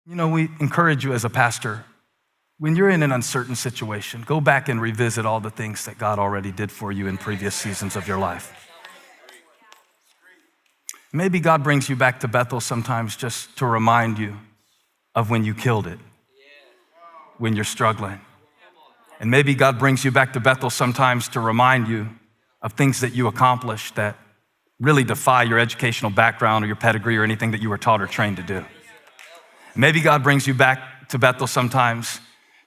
We encourage you as a pastor, when you're in an uncertain situation, go back and revisit all the things that God already did for you in previous seasons of your life. Maybe God brings you back to Bethel sometimes just to remind you of when you killed it, when you're struggling. And maybe God brings you back to Bethel sometimes to remind you of things that you accomplished that really defy your educational background or your pedigree or anything that you were taught or trained to do. Maybe God brings you back to Bethel sometimes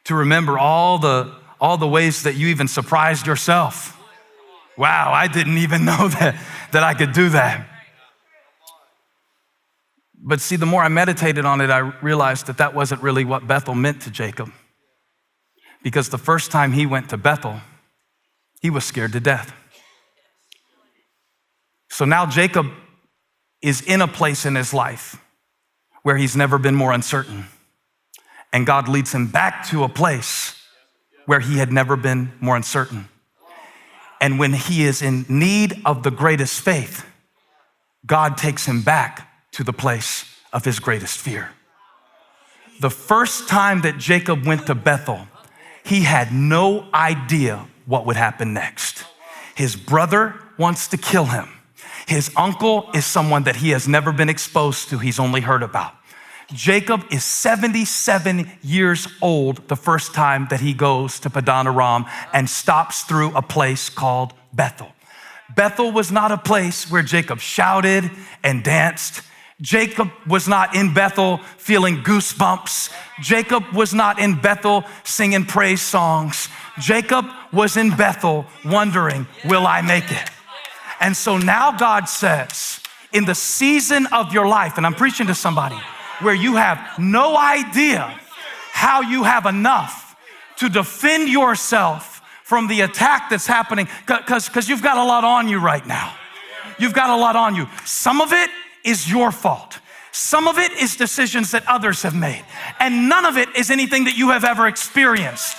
to remember all the ways that you even surprised yourself. Wow, I didn't even know that I could do that. But see, the more I meditated on it, I realized that wasn't really what Bethel meant to Jacob. Because the first time he went to Bethel, he was scared to death. So now Jacob is in a place in his life where he's never been more uncertain. And God leads him back to a place where he had never been more uncertain. And when he is in need of the greatest faith, God takes him back to the place of his greatest fear. The first time that Jacob went to Bethel, he had no idea what would happen next. His brother wants to kill him. His uncle is someone that he has never been exposed to, he's only heard about. Jacob is 77 years old the first time that he goes to Padan Aram and stops through a place called Bethel. Bethel was not a place where Jacob shouted and danced. Jacob was not in Bethel feeling goosebumps. Jacob was not in Bethel singing praise songs. Jacob was in Bethel wondering, will I make it? And so now God says, in the season of your life, and I'm preaching to somebody where you have no idea how you have enough to defend yourself from the attack that's happening, because you've got a lot on you right now. You've got a lot on you. Some of it is your fault. Some of it is decisions that others have made. And none of it is anything that you have ever experienced,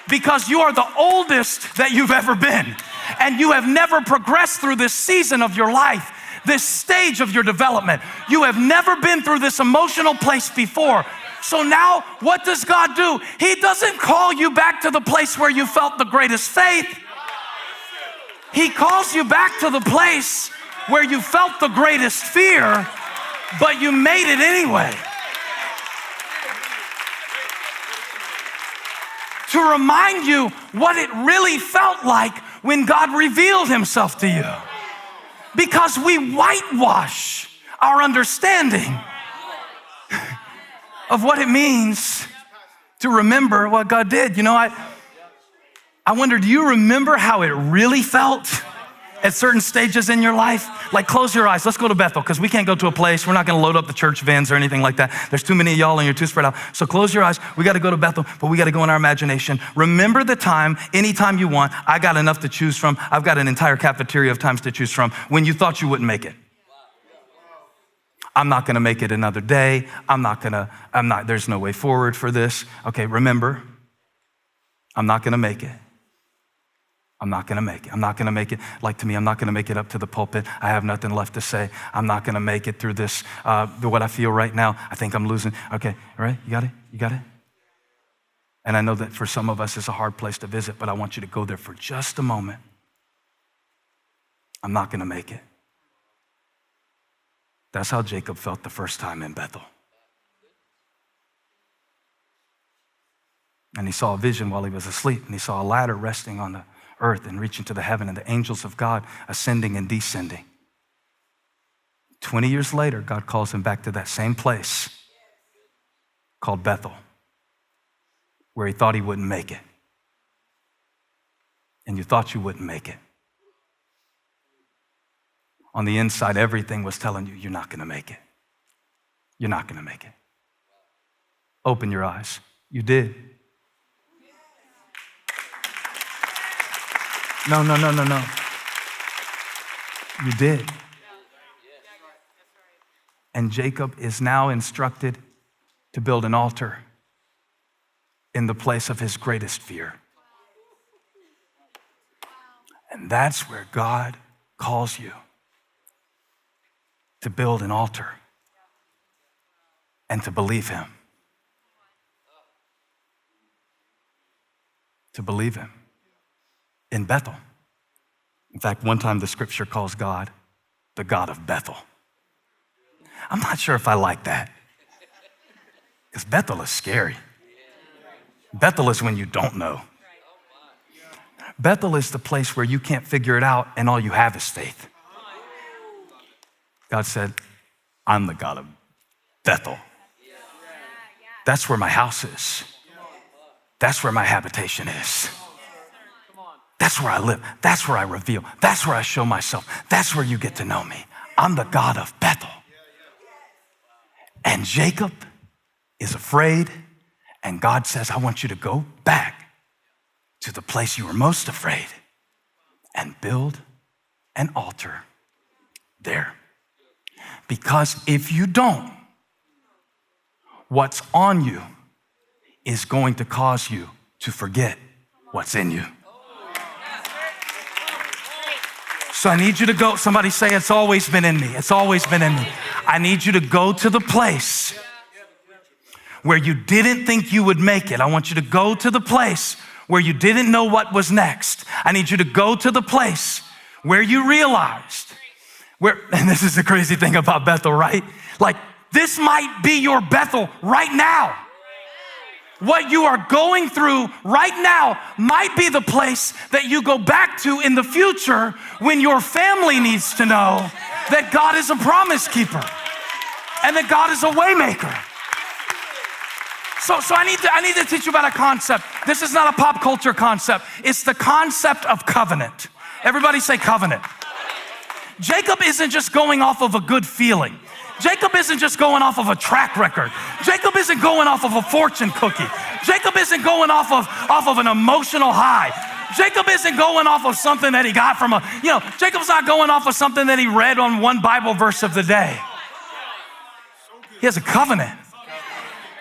because you are the oldest that you've ever been. And you have never progressed through this season of your life, this stage of your development. You have never been through this emotional place before. So now what does God do? He doesn't call you back to the place where you felt the greatest faith. He calls you back to the place where you felt the greatest fear, but you made it anyway. To remind you what it really felt like when God revealed himself to you. Because we whitewash our understanding of what it means to remember what God did. I wonder, do you remember how it really felt at certain stages in your life? Like, close your eyes. Let's go to Bethel, because we can't go to a place. We're not going to load up the church vans or anything like that. There's too many of y'all and you're too spread out. So close your eyes. We got to go to Bethel, but we got to go in our imagination. Remember the time, anytime you want. I got enough to choose from. I've got an entire cafeteria of times to choose from when you thought you wouldn't make it. I'm not going to make it another day. There's no way forward for this. Okay, remember, I'm not going to make it. I'm not going to make it. I'm not going to make it. Like, to me, I'm not going to make it up to the pulpit. I have nothing left to say. I'm not going to make it through this, what I feel right now. I think I'm losing. Okay, all right, you got it? You got it? And I know that for some of us, it's a hard place to visit, but I want you to go there for just a moment. I'm not going to make it. That's how Jacob felt the first time in Bethel. And he saw a vision while he was asleep, and he saw a ladder resting on the earth and reaching to the heaven, and the angels of God ascending and descending. 20 years later, God calls him back to that same place called Bethel, where he thought he wouldn't make it. And you thought you wouldn't make it. On the inside, everything was telling you, you're not going to make it. You're not going to make it. Open your eyes. You did. No. You did. And Jacob is now instructed to build an altar in the place of his greatest fear. And that's where God calls you to build an altar and to believe him to believe him in Bethel. In fact, one time the scripture calls God the God of Bethel. I'm not sure if I like that, because Bethel is scary. Bethel is when you don't know. Bethel is the place where you can't figure it out and all you have is faith. God said, I'm the God of Bethel. That's where my house is. That's where my habitation is. That's where I live. That's where I reveal. That's where I show myself. That's where you get to know me. I'm the God of Bethel. And Jacob is afraid, and God says, I want you to go back to the place you were most afraid and build an altar there. Because if you don't, what's on you is going to cause you to forget what's in you. So I need you to go, somebody say, it's always been in me. It's always been in me. I need you to go to the place where you didn't think you would make it. I want you to go to the place where you didn't know what was next. I need you to go to the place where you realized, and this is the crazy thing about Bethel, right? Like, this might be your Bethel right now. What you are going through right now might be the place that you go back to in the future when your family needs to know that God is a promise keeper and that God is a way maker. So I need to teach you about a concept. This is not a pop culture concept. It's the concept of covenant. Everybody say covenant. Jacob isn't just going off of a good feeling. Jacob isn't just going off of a track record. Jacob isn't going off of a fortune cookie. Jacob isn't going off of an emotional high. Jacob isn't going off of something that he got from Jacob's not going off of something that he read on one Bible verse of the day. He has a covenant.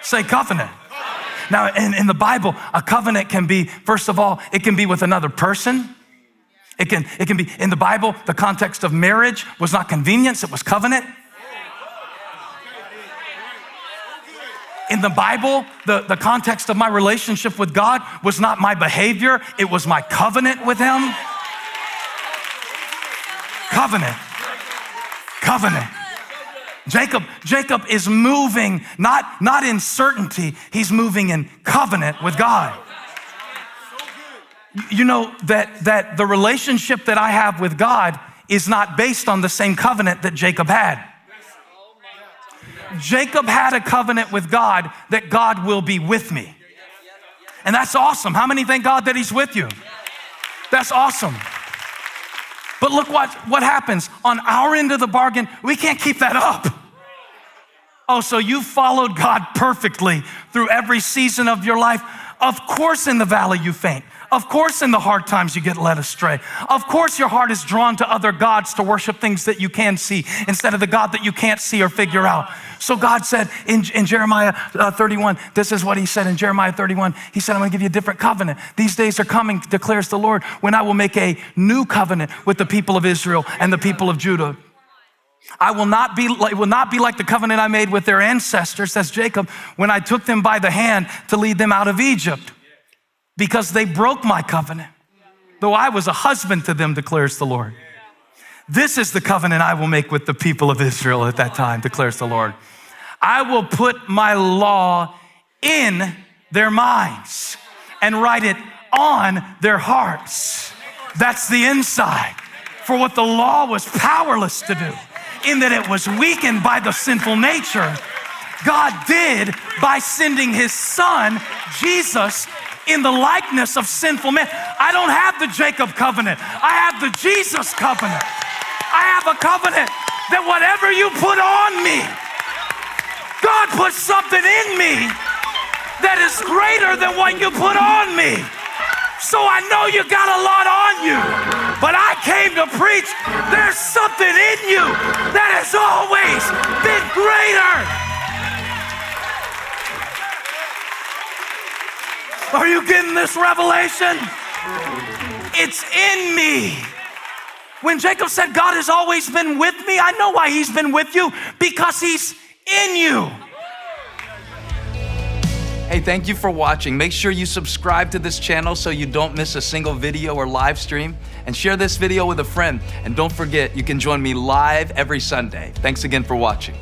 Say covenant. Now, in the Bible, a covenant can be, first of all, it can be with another person. It can be, in the Bible, the context of marriage was not convenience, it was covenant. In the Bible, the context of my relationship with God was not my behavior, it was my covenant with him. Covenant. Covenant. Jacob is moving, not in certainty, he's moving in covenant with God. You know that the relationship that I have with God is not based on the same covenant that Jacob had. Jacob had a covenant with God that God will be with me. And that's awesome. How many thank God that he's with you? That's awesome. But look what happens. On our end of the bargain, we can't keep that up. Oh, so you followed God perfectly through every season of your life. Of course in the valley you faint. Of course in the hard times you get led astray. Of course your heart is drawn to other gods to worship things that you can see instead of the God that you can't see or figure out. So God said in Jeremiah 31, this is what he said in Jeremiah 31. He said, I'm gonna give you a different covenant. These days are coming, declares the Lord, when I will make a new covenant with the people of Israel and the people of Judah. It will not be like the covenant I made with their ancestors, that's Jacob, when I took them by the hand to lead them out of Egypt. Because they broke my covenant, though I was a husband to them, declares the Lord. This is the covenant I will make with the people of Israel at that time, declares the Lord. I will put my law in their minds and write it on their hearts. That's the inside. For what the law was powerless to do, in that it was weakened by the sinful nature, God did by sending his son, Jesus, in the likeness of sinful men. I don't have the Jacob covenant. I have the Jesus covenant. I have a covenant that whatever you put on me, God put something in me that is greater than what you put on me. So I know you got a lot on you, but I came to preach there's something in you that has always been greater. Are you getting this revelation? It's in me. When Jacob said, God has always been with me, I know why he's been with you, because he's in you. Hey, thank you for watching. Make sure you subscribe to this channel so you don't miss a single video or live stream, and share this video with a friend. And don't forget, you can join me live every Sunday. Thanks again for watching.